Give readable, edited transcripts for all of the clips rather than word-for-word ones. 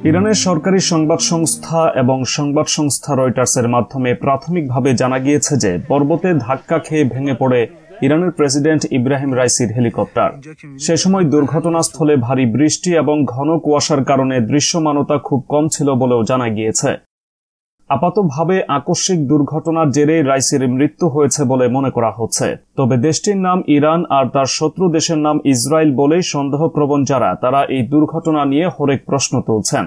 ইরানের সরকারি সংবাদ সংস্থা এবং সংবাদ সংস্থা রয়টার্সের মাধ্যমে প্রাথমিকভাবে জানা গিয়েছে যে পর্বতে ধাক্কা খেয়ে ভেঙে পড়ে ইরানের প্রেসিডেন্ট ইব্রাহিম রাইসির হেলিকপ্টার। সে সময় দুর্ঘটনাস্থলে ভারী বৃষ্টি এবং ঘন কুয়াশার কারণে দৃশ্যমানতা খুব কম ছিল বলেও জানা গিয়েছে। আপাতভাবে আকস্মিক দুর্ঘটনার জেরে রাইসির মৃত্যু হয়েছে বলে মনে করা হচ্ছে। তবে দেশটির নাম ইরান আর তার শত্রু দেশের নাম ইসরায়েল বলেই সন্দেহপ্রবণ যারা, তারা এই দুর্ঘটনা নিয়ে হরেক প্রশ্ন তুলছেন।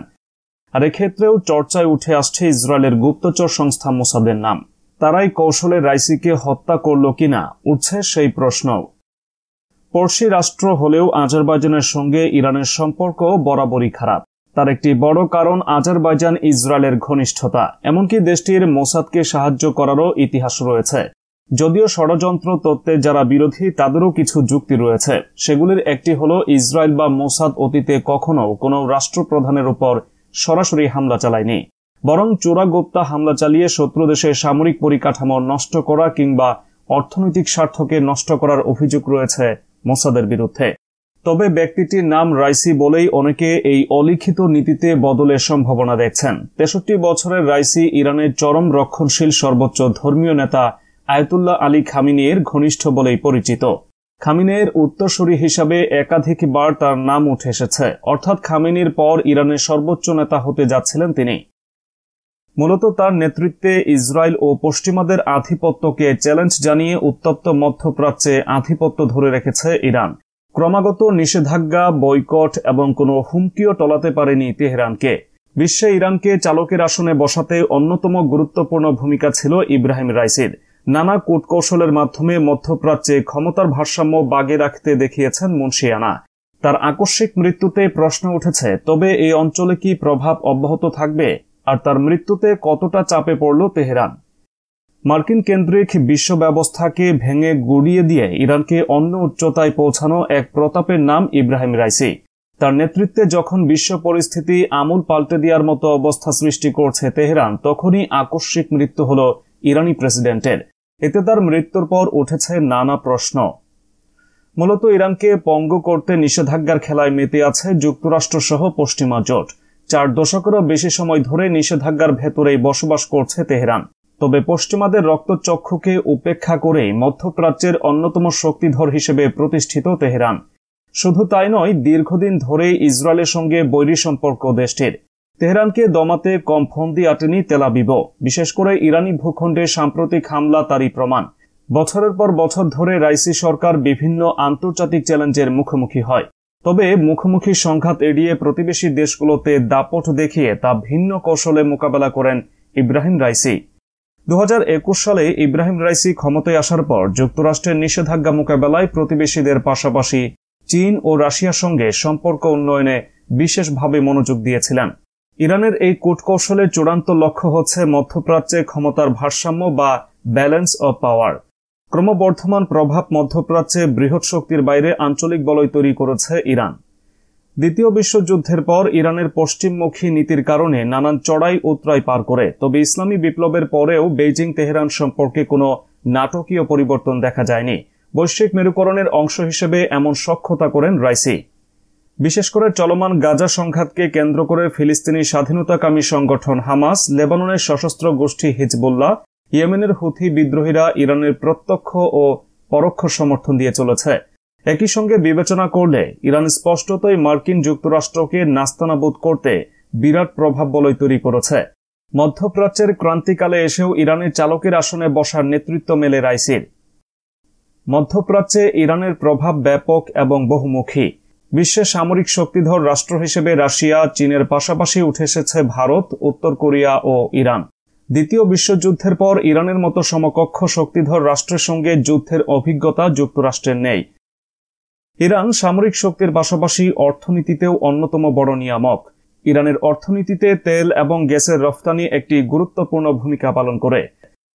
আর এক্ষেত্রেও চর্চায় উঠে আসছে ইসরায়েলের গুপ্তচর সংস্থা মোসাদের নাম। তারাই কৌশলে রাইসিকে হত্যা করল কিনা উঠছে সেই প্রশ্ন। পড়শি রাষ্ট্র হলেও আজারবাইজানের সঙ্গে ইরানের সম্পর্ক বরাবরই খারাপ। তার একটি বড় কারণ আজারবাইজান ইসরায়েলের ঘনিষ্ঠতা, এমনকি দেশটির মোসাদকে সাহায্য করারও ইতিহাস রয়েছে। যদিও ষড়যন্ত্র তত্ত্বে যারা বিরোধী তাদেরও কিছু যুক্তি রয়েছে। সেগুলির একটি হলো ইসরায়েল বা মোসাদ অতীতে কখনো কোনো রাষ্ট্রপ্রধানের উপর সরাসরি হামলা চালায়নি, বরং চোরাগোপ্তা হামলা চালিয়ে শত্রু দেশের সামরিক পরিকাঠামো নষ্ট করা কিংবা অর্থনৈতিক স্বার্থকে নষ্ট করার অভিযোগ রয়েছে মোসাদের বিরুদ্ধে। তবে ব্যক্তিটির নাম রাইসি বলেই অনেকে এই অলিখিত নীতিতে বদলের সম্ভাবনা দেখছেন। 63 বছরের রাইসি ইরানের চরম রক্ষণশীল সর্বোচ্চ ধর্মীয় নেতা আয়াতুল্লাহ আলী খামিনির ঘনিষ্ঠ বলেই পরিচিত। খামিনির উত্তরসূরি হিসাবে একাধিকবার তার নাম উঠে এসেছে, অর্থাৎ খামিনির পর ইরানের সর্বোচ্চ নেতা হতে যাচ্ছিলেন তিনি। মূলত তার নেতৃত্বে ইসরায়েল ও পশ্চিমাদের আধিপত্যকে চ্যালেঞ্জ জানিয়ে উত্তপ্ত মধ্যপ্রাচ্যে আধিপত্য ধরে রেখেছে ইরান। ক্রমাগত নিষেধাজ্ঞা, বয়কট এবং কোনো হুমকিও টলাতে পারেনি তেহরানকে। বিশ্বে ইরানকে চালকের আসনে বসাতে অন্যতম গুরুত্বপূর্ণ ভূমিকা ছিল ইব্রাহিম রাইসির। নানা কূটকৌশলের মাধ্যমে মধ্যপ্রাচ্যে ক্ষমতার ভারসাম্য বাগে রাখতে দেখিয়েছেন মুন্সিয়ানা। তার আকস্মিক মৃত্যুতে প্রশ্ন উঠেছে, তবে এই অঞ্চলে কি প্রভাব অব্যাহত থাকবে, আর তার মৃত্যুতে কতটা চাপে পড়ল তেহরান? মার্কিন কেন্দ্রিক বিশ্ব ব্যবস্থাকে ভেঙে গুড়িয়ে দিয়ে ইরানকে অন্য উচ্চতায় পৌঁছানো এক প্রতাপের নাম ইব্রাহিম রাইসি। তার নেতৃত্বে যখন বিশ্ব পরিস্থিতি আমূল পাল্টে দেওয়ার মতো অবস্থা সৃষ্টি করছে তেহরান, তখনই আকস্মিক মৃত্যু হল ইরানি প্রেসিডেন্টের। এতে তার মৃত্যুর পর উঠেছে নানা প্রশ্ন। মূলত ইরানকে পঙ্গু করতে নিষেধাজ্ঞার খেলায় মেতে আছে যুক্তরাষ্ট্র সহ পশ্চিমা জোট। 4 দশকেরও বেশি সময় ধরে নিষেধাজ্ঞার ভেতরেই বসবাস করছে তেহরান। তবে পশ্চিমাদের রক্তচক্ষুকে উপেক্ষা করেই মধ্যপ্রাচ্যের অন্যতম শক্তিধর হিসেবে প্রতিষ্ঠিত তেহরান। শুধু তাই নয়, দীর্ঘদিন ধরে ইসরায়েলের সঙ্গে বৈরী সম্পর্ক দেশটির। তেহরানকে দমাতে কম ফন্দি আটেনি তেল আবিবও। বিশেষ করে ইরানি ভূখণ্ডে সাম্প্রতিক হামলা তারই প্রমাণ। বছরের পর বছর ধরে রাইসি সরকার বিভিন্ন আন্তর্জাতিক চ্যালেঞ্জের মুখোমুখি হয়। তবে মুখোমুখি সংঘাত এড়িয়ে প্রতিবেশী দেশগুলোতে দাপট দেখিয়ে তা ভিন্ন কৌশলে মোকাবেলা করেন ইব্রাহিম রাইসি। 2021 সালে ইব্রাহিম রাইসি ক্ষমতায় আসার পর যুক্তরাষ্ট্রের নিষেধাজ্ঞা মোকাবেলায় প্রতিবেশীদের পাশাপাশি চীন ও রাশিয়ার সঙ্গে সম্পর্ক উন্নয়নে বিশেষভাবে মনোযোগ দিয়েছিলেন। ইরানের এই কূটকৌশলের চূড়ান্ত লক্ষ্য হচ্ছে মধ্যপ্রাচ্যে ক্ষমতার ভারসাম্য বা ব্যালেন্স অব পাওয়ার। ক্রমবর্ধমান প্রভাব মধ্যপ্রাচ্যে বৃহৎ শক্তির বাইরে আঞ্চলিক বলয় তৈরি করেছে ইরান। দ্বিতীয় বিশ্বযুদ্ধের পর ইরানের পশ্চিমমুখী নীতির কারণে নানান চড়াই উতরাই পার করে। তবে ইসলামী বিপ্লবের পরেও বেইজিং তেহরান সম্পর্কে কোনো নাটকীয় পরিবর্তন দেখা যায়নি। বৈশ্বিক মেরুকরণের অংশ হিসেবে এমন সখ্যতা করেন রাইসি। বিশেষ করে চলমান গাজা সংঘাতকে কেন্দ্র করে ফিলিস্তিনি স্বাধীনতাকামী সংগঠন হামাস, লেবাননের সশস্ত্র গোষ্ঠী হিজবুল্লাহ, ইয়েমেনের হুথি বিদ্রোহীরা ইরানের প্রত্যক্ষ ও পরোক্ষ সমর্থন দিয়ে চলেছে। একই সঙ্গে বিবেচনা করলে ইরান স্পষ্টতই মার্কিন যুক্তরাষ্ট্রকে নাস্তানাবুদ করতে বিরাট প্রভাব বলয় তৈরি করেছে। মধ্যপ্রাচ্যের ক্রান্তিকালে এসেও ইরানের চালকের আসনে বসার নেতৃত্ব মেলে রাইসির। মধ্যপ্রাচ্যে ইরানের প্রভাব ব্যাপক এবং বহুমুখী। বিশ্বের সামরিক শক্তিধর রাষ্ট্র হিসেবে রাশিয়া, চীনের পাশাপাশি উঠে এসেছে ভারত, উত্তর কোরিয়া ও ইরান। দ্বিতীয় বিশ্বযুদ্ধের পর ইরানের মতো সমকক্ষ শক্তিধর রাষ্ট্রের সঙ্গে যুদ্ধের অভিজ্ঞতা যুক্তরাষ্ট্রের নেই। ইরান সামরিক শক্তির পাশাপাশি অর্থনীতিতেও অন্যতম বড় নিয়ামক। ইরানের অর্থনীতিতে তেল এবং গ্যাসের রফতানি একটি গুরুত্বপূর্ণ ভূমিকা পালন করে।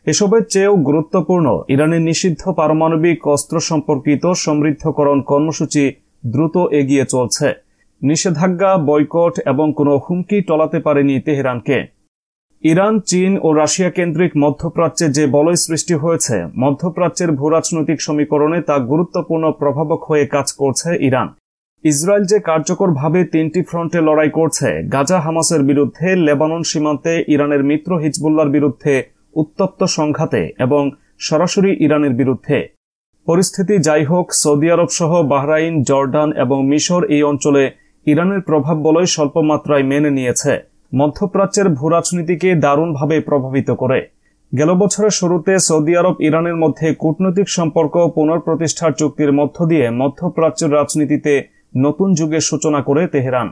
এসবের চেয়েও গুরুত্বপূর্ণ ইরানের নিষিদ্ধ পারমাণবিক অস্ত্র সম্পর্কিত সমৃদ্ধকরণ কর্মসূচি দ্রুত এগিয়ে চলছে। নিষেধাজ্ঞা, বয়কট এবং কোনো হুমকি টলাতে পারেনি তেহরানকে। ইরান, চীন ও রাশিয়া কেন্দ্রিক মধ্যপ্রাচ্যে যে বলয় সৃষ্টি হয়েছে, মধ্যপ্রাচ্যের ভূরাজনৈতিক সমীকরণে তা গুরুত্বপূর্ণ প্রভাবক হয়ে কাজ করছে ইরান। ইসরায়েল যে কার্যকরভাবে 3টি ফ্রন্টে লড়াই করছে, গাজা হামাসের বিরুদ্ধে, লেবানন সীমান্তে ইরানের মিত্র হিজবুল্লাহর বিরুদ্ধে উত্তপ্ত সংঘাতে এবং সরাসরি ইরানের বিরুদ্ধে। পরিস্থিতি যাই হোক, সৌদি আরব সহ বাহরাইন, জর্ডান এবং মিশর এই অঞ্চলে ইরানের প্রভাব বলয় স্বল্প মাত্রায় মেনে নিয়েছে, মধ্যপ্রাচ্যের ভূরাজনীতিকে দারুণভাবে প্রভাবিত করে। গেল বছরের শুরুতে সৌদি আরব ইরানের মধ্যে কূটনৈতিক সম্পর্ক পুনঃপ্রতিষ্ঠার চুক্তির মধ্য দিয়ে মধ্যপ্রাচ্যের রাজনীতিতে নতুন যুগের সূচনা করে তেহরান।